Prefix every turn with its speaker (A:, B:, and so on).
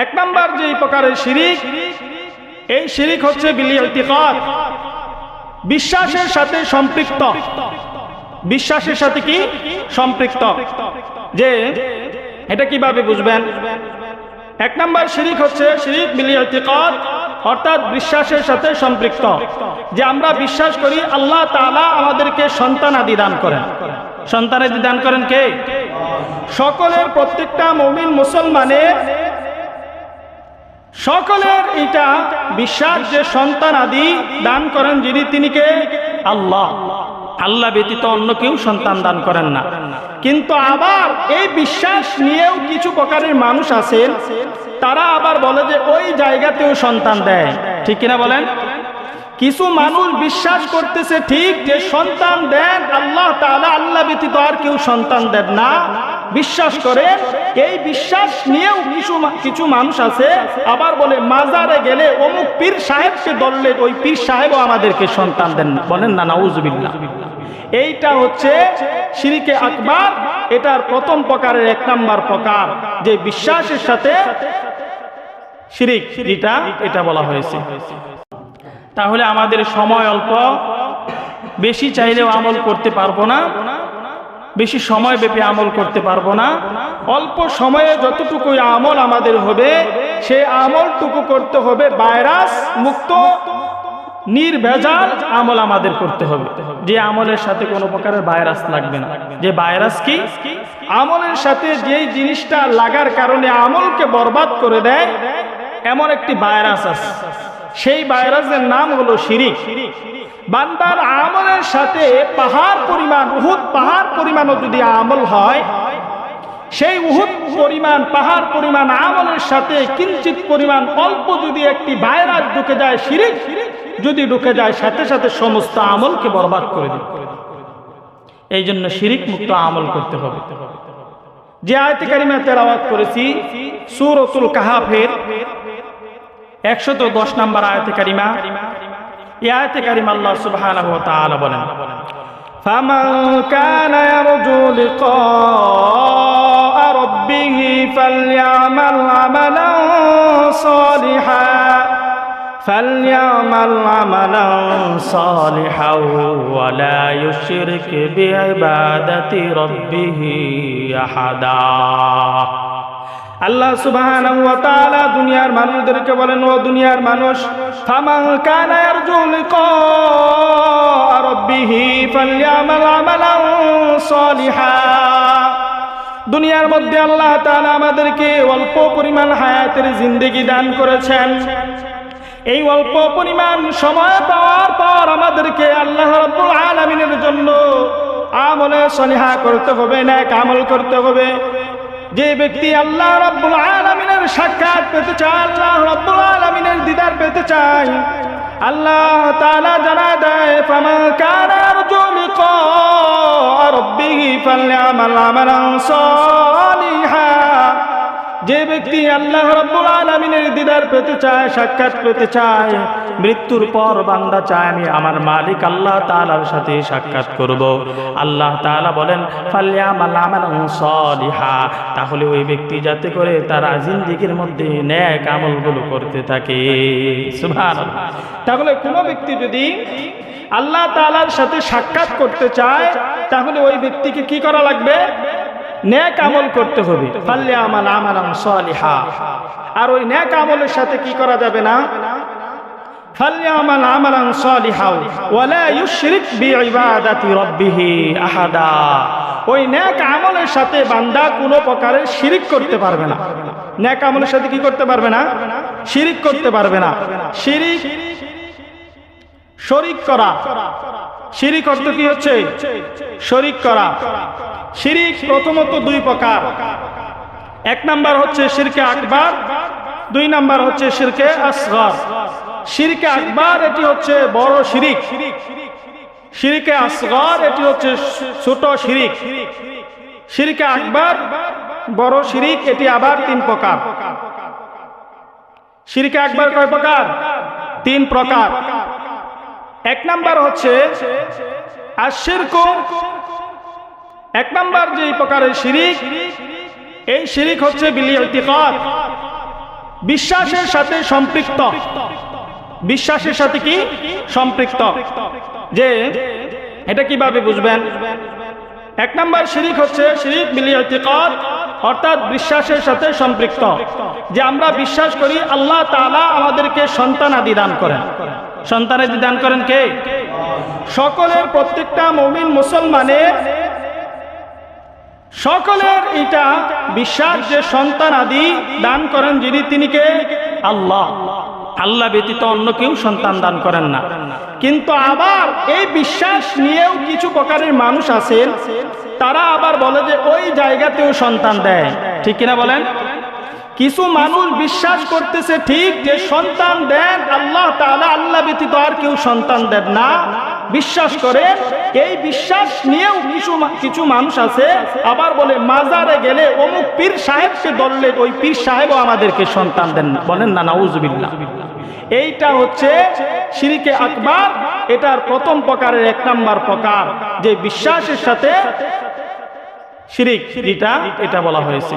A: এক নাম্বার যে প্রকারের শিরিক, এই শিরিক হচ্ছে বিল ইতিকাদ, বিশ্বাসের সাথে সম্পৃক্ত। বিশ্বাসের সাথে কি সম্পৃক্ত? যে এটা কিভাবে বুঝবেন? এক নাম্বার শিরিক হচ্ছে শিরিক বিল ইতিকাদ, অর্থাৎ বিশ্বাসের সাথে সম্পৃক্ত। যে আমরা বিশ্বাস করি আল্লাহ তাআলা আমাদেরকে সন্তান আদি দান করেন। সন্তান আদি দান করেন কে? সকলের, প্রত্যেকটা মুমিন মুসলমানের সকলের এটা বিশ্বাস যে সন্তান আদি দান করেন যিনি, তিনি কে? আল্লাহ। আল্লাহ ব্যতীত অন্য কেউ সন্তান দান করেন না। কিন্তু আবার এই বিশ্বাস নিয়েও কিছু প্রকারের মানুষ আছেন, তারা আবার বলে যে ওই জায়গাতেও সন্তান দেয়। ঠিক কিনা বলেন? কিছু মানুষ বিশ্বাস করতেছে ঠিক যে সন্তান দেন আল্লাহ তাআলা, আল্লাহ ব্যতীত আর কেউ সন্তান দেন না বিশ্বাস করে। এই বিশ্বাস নিয়েও কিছু মানুষ আছে, আবার বলে মাজারে গেলে অমুক পীর সাহেবকে ধরলে ওই পীর সাহেবও আমাদেরকে সন্তান দেন। বলেন না নাউজুবিল্লাহ। এইটা হচ্ছে শিরকে আকবার। এটার প্রথম প্রকারের এক নাম্বার প্রকার, যে বিশ্বাসের সাথে শিরিক, এটা বলা হয়েছে। তাহলে আমাদের সময় অল্প, বেশি চাইলেও আমল করতে পারবো না, বেশি সময় ব্যাপী আমল করতে পারবো না। অল্প সময়ে যতটুকু আমল আমাদের হবে, সে আমলটুকু করতে হবে ভাইরাস মুক্ত, নির্ভেজাল আমল আমাদের করতে হবে। যে আমলের সাথে কোনো প্রকারের ভাইরাস লাগবে না। যে ভাইরাস কি? আমলের সাথে যেই জিনিসটা লাগার কারণে আমলকে বরবাদ করে দেয়, এমন একটি ভাইরাস আছে। সেই ভাইরাসের নাম হলো শিরিক। বান্দার আমলের সাথে পাহাড় পরিমাণ, উহুদ পাহাড় পরিমাণও যদি আমল হয়, সেই উহুদ পরিমাণ, পাহাড় পরিমাণ আমলের সাথে কিঞ্চিত পরিমাণ অল্প যদি একটি ভাইরাস ঢুকে যায়, শিরিক যদি ঢুকে যায়, সাথে সাথে সমস্ত আমলকে বরবাদ করে দেয়। এই জন্য শিরিক মুক্ত আমল করতে হবে। যে আয়াতে কারিমা তেলাওয়াত করেছি সূরাতুল কাহাফের 110 নম্বর আয়াতে কারিমা, এই আয়াতে কারিমা আল্লাহ সুবহানাহু ওয়া তাআলা বলেন, ফামান কানা ইয়ারজু লিকা রাব্বিহি ফালইআমাল আমালান সালিহান ওয়া লা ইউশরিক বিইবাদাতি রাব্বিহি আহাদা। আল্লাহ সুবহানাহু ওয়া তাআলা দুনিয়ার মানুষদেরকে বলেন, ও দুনিয়ার মানুষ, ফামান কানা ইয়ারজু লিকা রাব্বিহি ফালইআমাল আমালান সালিহা। দুনিয়ার মধ্যে আল্লাহ তাআলা আমাদেরকে অল্প পরিমাণ হায়াতের জিন্দেগি দান করেছেন। এই অল্প পরিমাণ সময় পাওয়ার পর আমাদেরকে আল্লাহ রাব্বুল আলামিনের জন্য আমলে সলিহা করতে হবে, নেক আমল করতে হবে। যে ব্যক্তি আল্লাহ রাব্বুল আলামিনের সাক্ষাৎ পেতে চায়, আল্লাহ রাব্বুল আলামিনের দিদার পেতে চায়, আল্লাহ তাআলা জানায় দেয়, ফামান কানা ইয়ারজু লিকা রাব্বিহি ফালইআমাল আমালান সালিহা। যে ব্যক্তি আল্লাহ রাব্বুল আলামিনের দিদার পেতে চায়, সাক্ষাৎ পেতে চায়, মৃত্যুর পর বান্দা চায় আমি আমার মালিক আল্লাহ তাআলার সাথে সাক্ষাৎ করব, আল্লাহ তাআলা বলেন ফালইআমাল আমালান সালিহা। তাহলে ওই ব্যক্তি যাতে করে তার জিন্দেগীর মধ্যে নেক আমলগুলো করতে থাকে। সুবহানাল্লাহ। তাহলে কোনো ব্যক্তি যদি আল্লাহ তাআলার সাথে সাক্ষাৎ করতে চায়, তাহলে ওই ব্যক্তিকে কি করা লাগবে? নেক আমল করতে হবে। ফালইআমাল আমালান সালিহা। আর ওই নেক আমলের সাথে কি করা যাবে না? ফালইআমাল আমালান সালিহা ওয়া লা ইউশরিক বিইবাদাতি রাব্বিহি আহাদা। ওই নেক আমলের সাথে বান্দা কোনো প্রকারের শিরিক করতে পারবে না। নেক আমলের সাথে কি করতে পারবে না? শিরিক করতে পারবে না। শিরিক, শরীক করা। শিরিক অর্থ কি হচ্ছে? শরীক করা। শিরিক প্রথমত দুই প্রকার। এক নাম্বার হচ্ছে শিরকে আকবার, দুই নাম্বার হচ্ছে শিরকে আসগর। শিরকে আকবার এটি হচ্ছে বড় শিরিক, শিরকে আসগর এটি হচ্ছে ছোট শিরিক। শিরকে আকবার বড় শিরিক, এটি আবার তিন প্রকার। শিরকে আকবার কয় প্রকার? তিন প্রকার। এক নাম্বার হচ্ছে আশিরকু। এক নাম্বার যে প্রকারের শিরিক, এই শিরিক হচ্ছে বিল ইতিকাদ। বিশ্বাসের সাথে সম্পৃক্ত। বিশ্বাসের সাথে কি সম্পৃক্ত? যে এটা কিভাবে বুঝবেন? এক নাম্বার শিরিক হচ্ছে শিরিক বিল ইতিকাদ, অর্থাৎ বিশ্বাসের সাথে সম্পৃক্ত। যে আমরা বিশ্বাস করি আল্লাহ তাআলা আমাদেরকে সন্তানাদি দান করেন। সন্তানাদি দান করেন কে? সকলের, প্রত্যেকটা মুমিন মুসলমানের সকলের এটা বিশ্বাস যে সন্তানাদি দান করেন যিনি, তিনি কে? আল্লাহ। আল্লাহ ব্যতীত অন্য কেউ সন্তান দান করেন না। কিন্তু আবার এই বিশ্বাস নিয়েও কিছু প্রকারের মানুষ আছেন, তারা আবার বলে যে ওই জায়গাতেও সন্তান দেয়। ঠিক কিনা বলেন? কিছু মানুষ বিশ্বাস করতেছে ঠিক যে সন্তান দেন আল্লাহ তাআলা, আল্লাহ ব্যতীত আর কেউ সন্তান দেন না, বিশ্বাস করে। এই বিশ্বাস নিয়েও কিছু মানুষ আছে, আবার বলে মাজারে গেলে অমুক পীর সাহেবকে ধরলে ওই পীর সাহেবও আমাদেরকে সন্তান দেন। বলেন না নাউজুবিল্লাহ। এইটা হচ্ছে শিরকে আকবার। এটার প্রথম প্রকারের এক নাম্বার প্রকার, যে বিশ্বাসের সাথে শিরিক, এটা বলা হয়েছে।